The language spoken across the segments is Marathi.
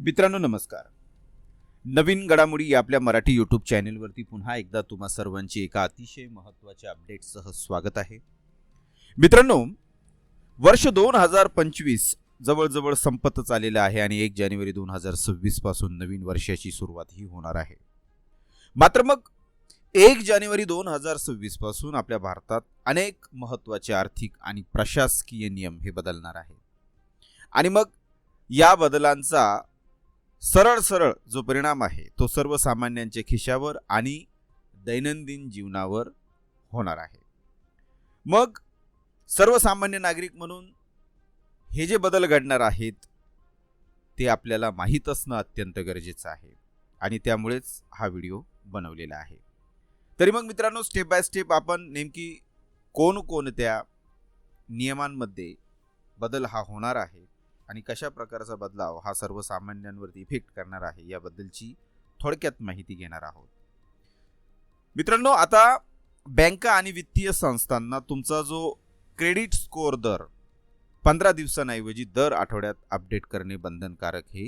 मित्रांनो नमस्कार. नवीन घडामोडी या आपल्या मराठी यूट्यूब चॅनेलवरती पुन्हा एकदा तुम्हा सर्वांची एका अतिशय महत्त्वाच्या अपडेटसह स्वागत आहे. मित्रांनो, वर्ष 2025 जवळजवळ संपतच आलेलं आहे आणि 1 जानेवारी 2026 पासून नवीन वर्षाची सुरुवात ही होणार आहे. मात्र मग 1 जानेवारी 2026 पासून आपल्या भारतात अनेक महत्त्वाचे आर्थिक आणि प्रशासकीय नियम हे बदलणार आहेत. आणि मग या बदलांचा सरळ जो परिणाम आहे तो सर्वसामान्यांच्या खिशावर आणि दैनंदिन जीवनावर होणार आहे. मग सर्वसामान्य नागरिक म्हणून हे जे बदल घडणार आहेत ते आपल्याला माहीत असणं अत्यंत गरजेचं आहे आणि त्यामुळेच हा व्हिडिओ बनवलेला आहे. तरी मग मित्रांनो, स्टेप बाय स्टेप आपण नेमकी कोणकोणत्या नियमांमध्ये बदल हा होणार आहे आणि कशा प्रकारचा बदलाव हा सर्वसामान्यांवरती इफेक्ट करणार आहे याबद्दलची थोडक्यात माहिती घेणार आहोत. मित्रांनो, आता बँका आणि वित्तीय संस्थांना तुमचा जो क्रेडिट स्कोअर दर 15 दिवसांऐवजी दर आठवड्यात अपडेट करणे बंधनकारक हे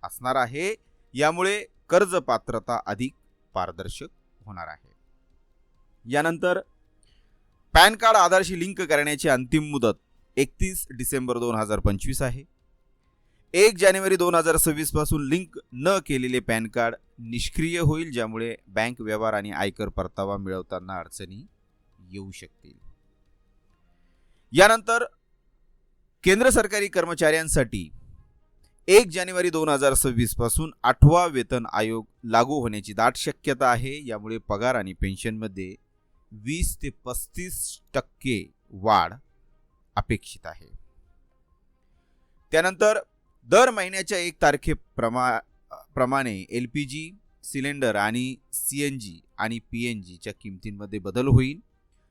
असणार आहे. यामुळे कर्ज पात्रता अधिक पारदर्शक होणार आहे. यानंतर पॅन कार्ड आधारशी लिंक करण्याची अंतिम मुदत 31 डिसेंबर 2025 आहे. 1 जानेवारी 2026 पासून लिंक न केलेले पॅन कार्ड निष्क्रिय होईल, ज्यामुळे बँक व्यवहार आणि आयकर परतावा मिळवताना अडचणी येऊ शकतील. यानंतर केंद्र सरकारी कर्मचाऱ्यांसाठी 1 जानेवारी 2026 पासून 8वा वेतन आयोग लागू होण्याची दाट शक्यता आहे. यामुळे पगार आणि पेन्शनमध्ये 20 ते 35% वाढ अपेक्षित आहे. त्यानंतर दर महिन्याच्या 1 तारखेप्रमाणे LPG सिलेंडर आणि CNG आणि PNGच्या किमतींमध्ये बदल होईल.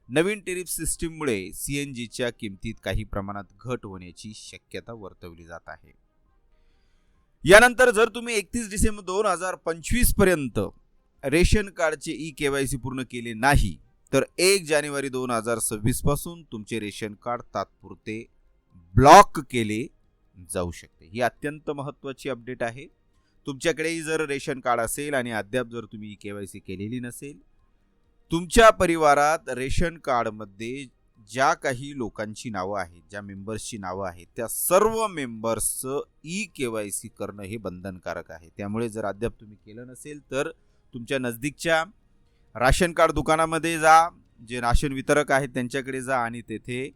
नवीन टेरिफ सिस्टीममुळे CNGच्या किमतीत काही प्रमाणात घट होण्याची शक्यता वर्तवली जात आहे. यानंतर जर तुम्ही 31 डिसेंबर 2025 पर्यंत रेशन कार्डचे eKYC पूर्ण केले नाही तर 1 जानेवारी 2026 पासून तुमचे रेशन कार्ड तात्पुरते ब्लॉक केले जाऊ शकते. ही अत्यंत महत्त्वाची अपडेट आहे. तुमच्याकडेही जर रेशन कार्ड असेल आणि अद्याप जर तुम्ही eKYC केलेली नसेल, तुमच्या परिवारात रेशन कार्डमध्ये ज्या काही लोकांची नावं आहेत, ज्या मेंबर्सची नावं आहेत, त्या सर्व मेंबर्सचं eKYC करणं हे बंधनकारक आहे. त्यामुळे जर अद्याप तुम्ही केलं नसेल तर तुमच्या नजदीकच्या राशन कार्ड दुकानामध्ये जा, जे राशन वितरक आहेत त्यांच्याकडे जा आणि तेथे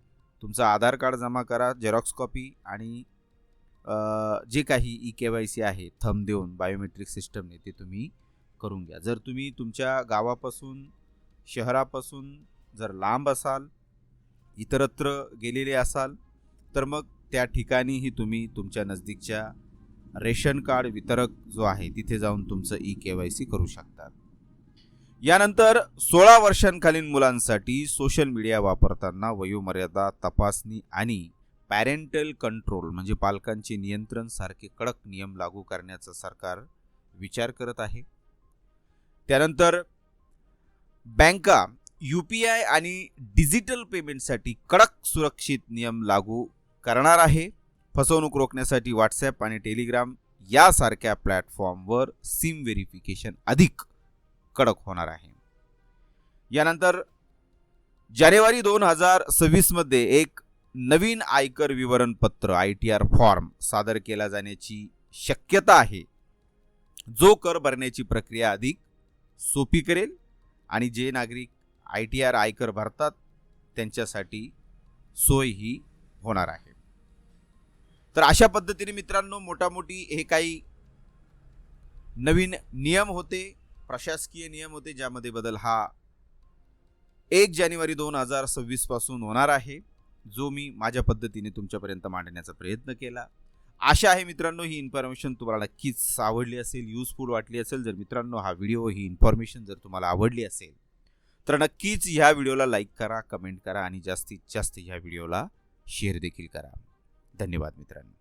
तुमचं आधार कार्ड जमा करा, झेरॉक्स कॉपी आणि जे काही eKYC आहे थंब देऊन बायोमेट्रिक सिस्टमने ते तुम्ही करून घ्या. जर तुम्ही तुमच्या गावापासून शहरापासून जर लांब असाल, इतरत्र गेलेले असाल तर मग त्या ठिकाणीही तुम्ही तुमच्या नजदीकच्या रेशन कार्ड वितरक जो आहे तिथे जाऊन तुमचं eKYC करू शकता. यानंतर 16 वर्षांखालील मुलांसाठी सोशल मीडिया वापरताना वयोमर्यादा तपासणी आणि पॅरेंटल कंट्रोल म्हणजे पालकांचे नियंत्रण सारखे कडक नियम लागू करण्याचा सरकार विचार करत आहे. त्यानंतर बँका UPI आणि डिजिटल पेमेंटसाठी कडक सुरक्षित नियम लागू करणार आहे. फसवणूक रोखण्यासाठी व्हॉट्सॲप आणि टेलिग्राम यासारख्या प्लॅटफॉर्मवर सिम व्हेरिफिकेशन अधिक कडक होणार आहे. यानंतर जानेवारी 2026 मध्ये एक नवीन आयकर विवरणपत्र ITR फॉर्म सादर केला जाण्याची शक्यता आहे, जो कर भरण्याची प्रक्रिया अधिक सोपी करेल आणि जे नागरिक ITR आयकर भरतात त्यांच्यासाठी सोय ही होणार आहे. तर अशा पद्धतीने मित्रांनो, मोठामोठी हे काही नवीन नियम होते, प्रशासकीय नियम होते, ज्यामध्ये बदल हा 1 जानेवारी 2026 पासून होणार आहे, जो मी माझ्या पद्धतीने तुमच्यापर्यंत मांडण्याचा प्रयत्न केला. आशा आहे मित्रांनो ही इन्फॉर्मेशन तुम्हाला नक्कीच आवडली असेल, युजफुल वाटली असेल. जर मित्रांनो हा व्हिडिओ ही इन्फॉर्मेशन जर तुम्हाला आवडली असेल तर नक्कीच ह्या व्हिडिओला लाईक करा, कमेंट करा आणि जास्तीत जास्त ह्या व्हिडिओला शेअर देखील करा. धन्यवाद मित्रांनो.